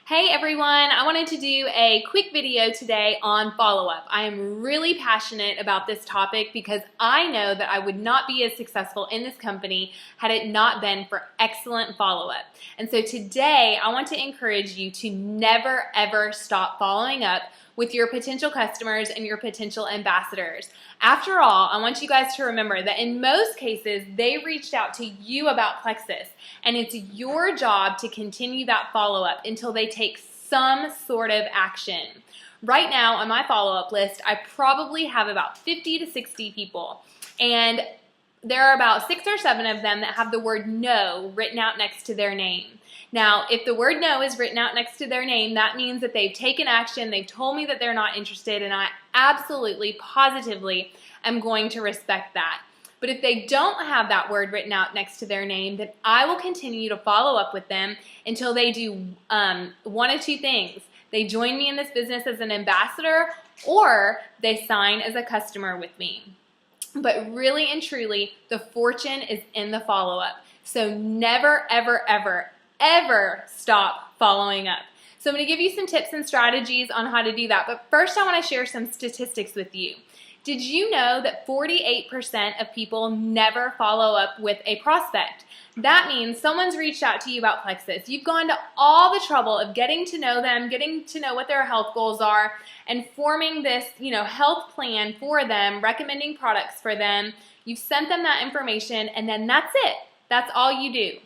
Hey everyone, I wanted to do a quick video today on follow-up. I am really passionate about this topic because I know that I would not be as successful in this company had it not been for excellent follow-up. And so today I want to encourage you to never ever stop following up with your potential customers and your potential ambassadors. After all, I want you guys to remember that in most cases, they reached out to you about Plexus, and it's your job to continue that follow-up until they take some sort of action. Right now on my follow-up list, I probably have about 50 to 60 people, and there are about 6 or 7 of them that have the word no written out next to their name. Now, if the word no is written out next to their name, that means that they've taken action, they've told me that they're not interested, and I absolutely, positively am going to respect that. But if they don't have that word written out next to their name, then I will continue to follow up with them until they do one of two things. They join me in this business as an ambassador, or they sign as a customer with me. But really and truly, the fortune is in the follow-up. So never, ever, ever, ever stop following up. So I'm going to give you some tips and strategies on how to do that. But first, I want to share some statistics with you. Did you know that 48% of people never follow up with a prospect? That means someone's reached out to you about Plexus. You've gone to all the trouble of getting to know them, getting to know what their health goals are, and forming this, health plan for them, recommending products for them. You've sent them that information, and then that's it. That's all you do.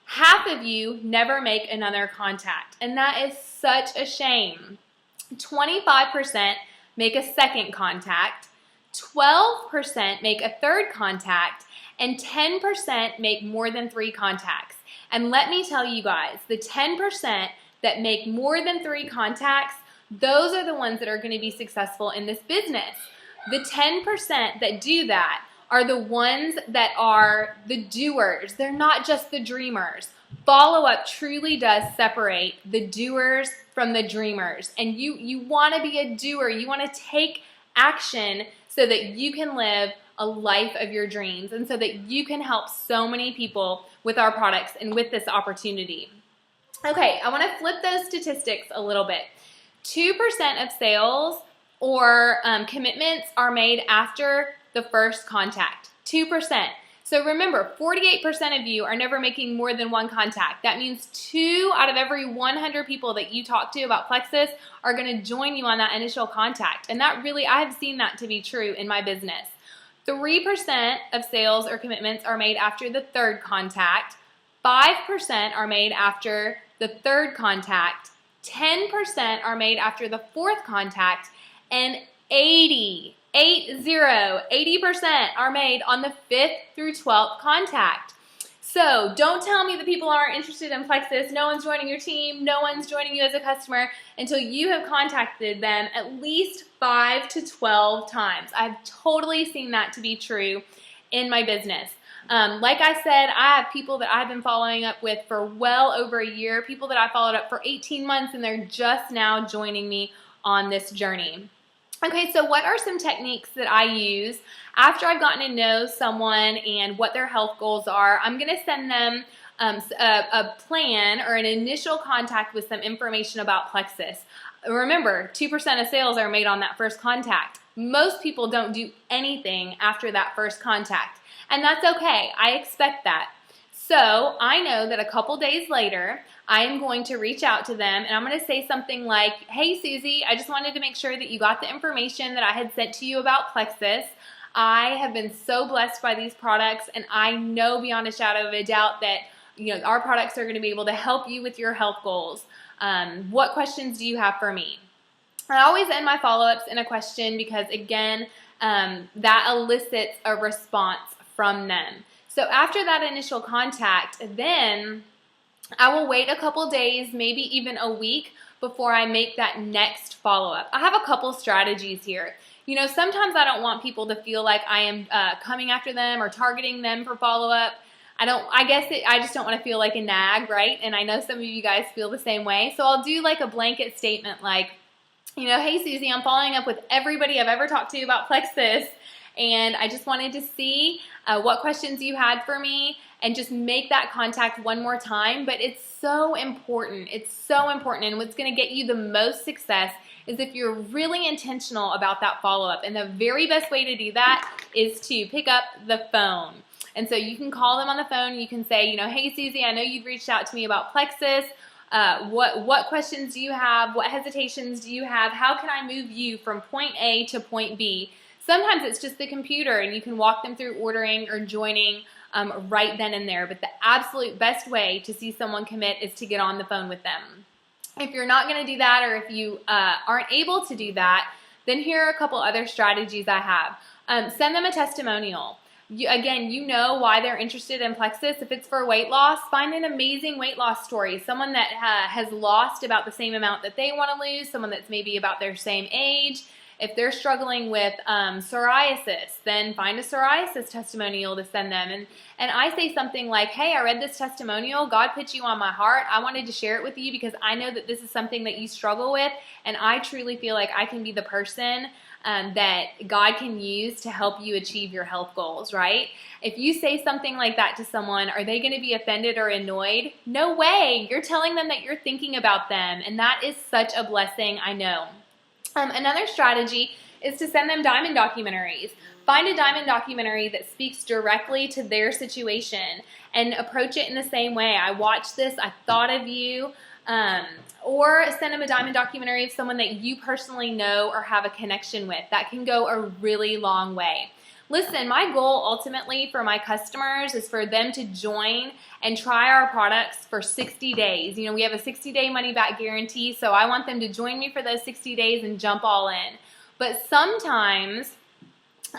Half of you never make another contact, and that is such a shame. 25% make a second contact, 12% make a third contact, and 10% make more than 3 contacts. And let me tell you guys, the 10% that make more than 3 contacts, those are the ones that are going to be successful in this business. The 10% that do that are the ones that are the doers. They're not just the dreamers. Follow-up truly does separate the doers from the dreamers. And you want to be a doer. You want to take action so that you can live a life of your dreams and so that you can help so many people with our products and with this opportunity. Okay, I want to flip those statistics a little bit. 2% of sales or commitments are made after the first contact. 2%. So remember, 48% of you are never making more than 1 contact. That means 2 out of every 100 people that you talk to about Plexus are going to join you on that initial contact. And that really, I have seen that to be true in my business. 3% of sales or commitments are made after the third contact. 5% are made after the third contact. 10% are made after the fourth contact. And 80% are made on the 5th through 12th contact. So don't tell me that people aren't interested in Plexus, no one's joining your team, no one's joining you as a customer until you have contacted them at least 5 to 12 times. I've totally seen that to be true in my business. Like I said, I have people that I've been following up with for well over a year, people that I followed up for 18 months, and they're just now joining me on this journey. Okay, so what are some techniques that I use after I've gotten to know someone and what their health goals are? I'm going to send them a plan or an initial contact with some information about Plexus. Remember, 2% of sales are made on that first contact. Most people don't do anything after that first contact, and that's okay. I expect that. So I know that a couple days later, I am going to reach out to them and I'm going to say something like, hey Susie, I just wanted to make sure that you got the information that I had sent to you about Plexus. I have been so blessed by these products, and I know beyond a shadow of a doubt that our products are going to be able to help you with your health goals. What questions do you have for me? I always end my follow-ups in a question because, again, that elicits a response from them. So after that initial contact, then I will wait a couple days, maybe even a week, before I make that next follow-up. I have a couple strategies here. Sometimes I don't want people to feel like I am coming after them or targeting them for follow-up. I just don't want to feel like a nag, right? And I know some of you guys feel the same way. So I'll do like a blanket statement like, hey Susie, I'm following up with everybody I've ever talked to about Plexus, and I just wanted to see what questions you had for me and just make that contact one more time. But it's so important. It's so important. And what's going to get you the most success is if you're really intentional about that follow-up. And the very best way to do that is to pick up the phone. And so you can call them on the phone. You can say, hey, Susie, I know you've reached out to me about Plexus. What questions do you have? What hesitations do you have? How can I move you from point A to point B? Sometimes it's just the computer, and you can walk them through ordering or joining right then and there. But the absolute best way to see someone commit is to get on the phone with them. If you're not going to do that, or if you aren't able to do that, then here are a couple other strategies I have. Send them a testimonial. Again, you know why they're interested in Plexus. If it's for weight loss, find an amazing weight loss story. Someone that has lost about the same amount that they want to lose, someone that's maybe about their same age. If they're struggling with psoriasis, then find a psoriasis testimonial to send them. And I say something like, hey, I read this testimonial. God put you on my heart. I wanted to share it with you because I know that this is something that you struggle with, and I truly feel like I can be the person that God can use to help you achieve your health goals, right? If you say something like that to someone, are they going to be offended or annoyed? No way. You're telling them that you're thinking about them, and that is such a blessing, I know. Another strategy is to send them diamond documentaries. Find a diamond documentary that speaks directly to their situation and approach it in the same way. I watched this, I thought of you. Or send them a diamond documentary of someone that you personally know or have a connection with. That can go a really long way. Listen, my goal ultimately for my customers is for them to join and try our products for 60 days. We have a 60-day money-back guarantee, so I want them to join me for those 60 days and jump all in. But sometimes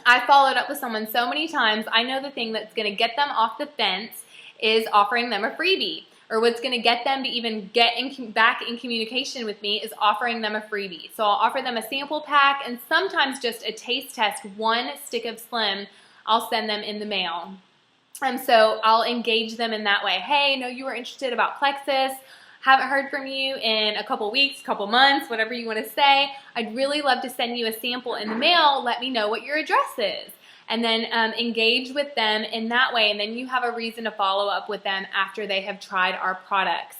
I followed up with someone so many times, I know the thing that's going to get them off the fence is offering them a freebie. Or what's going to get them to even get back in communication with me is offering them a freebie. So I'll offer them a sample pack and sometimes just a taste test, 1 stick of Slim, I'll send them in the mail. And so I'll engage them in that way. Hey, know you were interested about Plexus. Haven't heard from you in a couple weeks, couple months, whatever you want to say. I'd really love to send you a sample in the mail. Let me know what your address is. And then engage with them in that way, and then you have a reason to follow up with them after they have tried our products.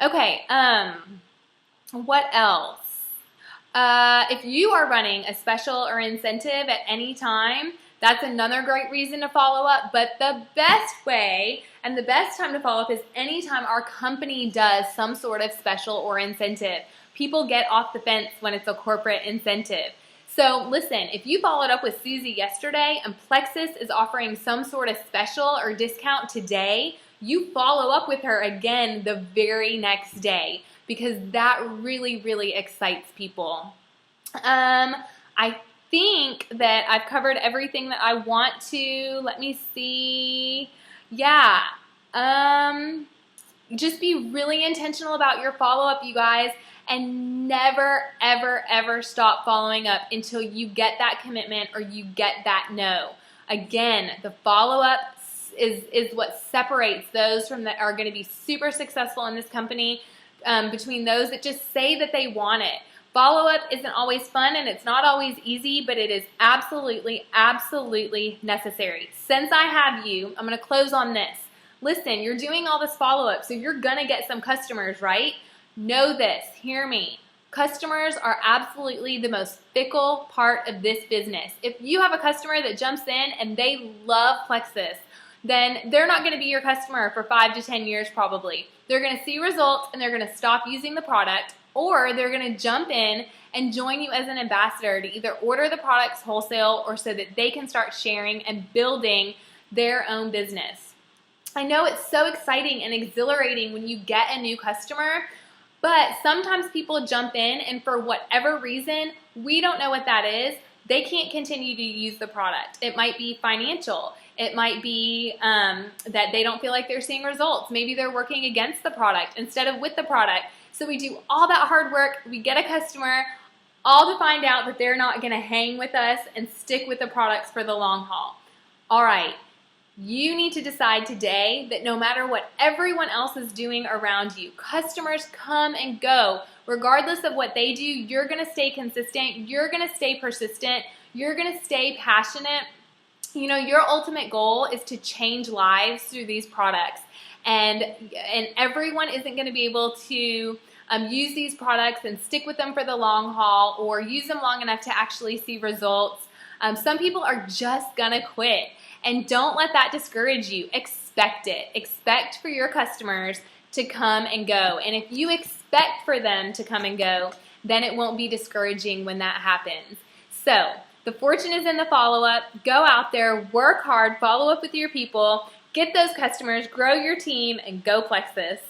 Okay, what else? If you are running a special or incentive at any time, that's another great reason to follow up. But the best way and the best time to follow up is anytime our company does some sort of special or incentive. People get off the fence when it's a corporate incentive. So listen, if you followed up with Susie yesterday and Plexus is offering some sort of special or discount today, you follow up with her again the very next day because that really, really excites people. I think that I've covered everything that I want to. Let me see. Yeah. Just be really intentional about your follow-up, you guys. And never, ever, ever stop following up until you get that commitment or you get that no. Again, the follow-up is what separates those from that are going to be super successful in this company between those that just say that they want it. Follow-up isn't always fun and it's not always easy, but it is absolutely, absolutely necessary. Since I have you, I'm going to close on this. Listen, you're doing all this follow-up, so you're going to get some customers, right? Know this, hear me. Customers are absolutely the most fickle part of this business. If you have a customer that jumps in and they love Plexus, then they're not going to be your customer for 5 to 10 years probably. They're going to see results and they're going to stop using the product, or they're going to jump in and join you as an ambassador to either order the products wholesale or so that they can start sharing and building their own business. I know it's so exciting and exhilarating when you get a new customer, but sometimes people jump in and for whatever reason, we don't know what that is, they can't continue to use the product. It might be financial. It might be that they don't feel like they're seeing results. Maybe they're working against the product instead of with the product. So we do all that hard work, we get a customer, all to find out that they're not gonna hang with us and stick with the products for the long haul. All right. You need to decide today that no matter what everyone else is doing around you, customers come and go. Regardless of what they do, you're going to stay consistent. You're going to stay persistent. You're going to stay passionate. You know, your ultimate goal is to change lives through these products, and everyone isn't going to be able to use these products and stick with them for the long haul or use them long enough to actually see results. Some people are just going to quit, and don't let that discourage you. Expect it. Expect for your customers to come and go, and if you expect for them to come and go, then it won't be discouraging when that happens. So the fortune is in the follow-up. Go out there, work hard, follow up with your people, get those customers, grow your team, and go Plexus.